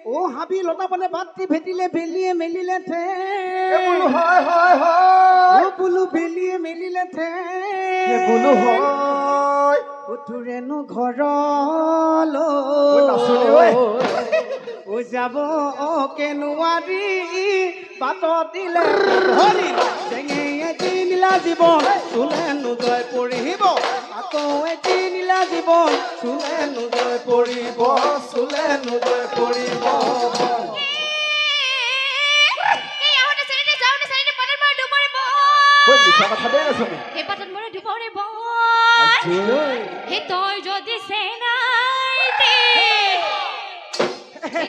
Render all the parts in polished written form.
ও হাবি লতা বনে বাতি ভেটিলে বেলিয়ে মেলিলে থে বোলো হয় হয় হয় ও বুলু বেলিয়ে মেলিলে থে বোলো হয় উঠুৰেনো ঘৰলৈ নাচনি ঐ ও যাব কেনুৱাৰী বাটত দিলে ধৰি চেঙে এটি নীলা জীৱন চুলে নোজয় পৰিব আকৌ এটি নীলা জীৱন চুলে নোজয় পৰিব চুলে নোজয় পৰিব ঐ মিছা কথা দেই নাচনি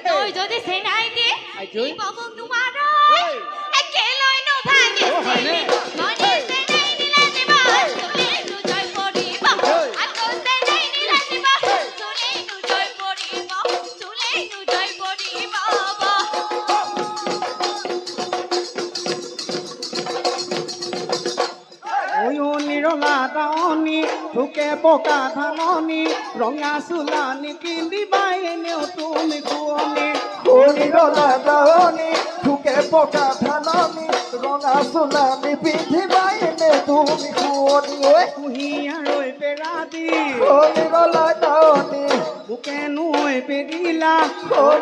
তই যদি সেনাই দে বাবু তোমার একেলৈ নভাগে মনে সেনাই দিলা দিবা চুলে নুজয় পৰিব আকৌ সেনাই দিলা দিবা চুলে নুজয় পৰিব চুলে নুজয় পৰিব নিৰলা দাৱনী ঢুকে পকা ধাননি ৰঙা চোলানি পিন্ধিবাই এনেও তুমি শুৱনি নিৰলা দাৱনী ঢুকে পকা ধাননি ৰঙা চোলানি পিন্ধিবাই এনে তুমি শুৱনি ঐ কুঁহিয়াৰৈ পেৰা দি নিৰলা দাৱনী বুকে নৈ পেৰিলা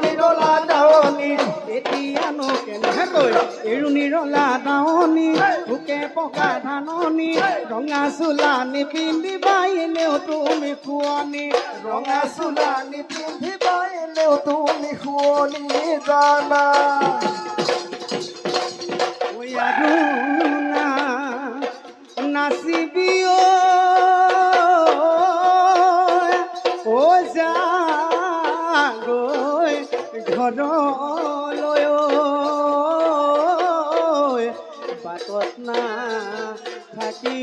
নিৰলা দাৱনী এতিয়ানো কেনেকৈ এৰু নিৰলা দাৱনী ঢুকে পকা ধাননি ৰঙা চোলানি পিন্ধিবাই এনেও তুমি শুৱনি ৰঙা চোলানি পিন্ধিবাই এনেও তুমি শুৱনি জানা ঐ আৰু নাচিবি ঐ যা গৈ ঘৰলৈ বাটত না থাকি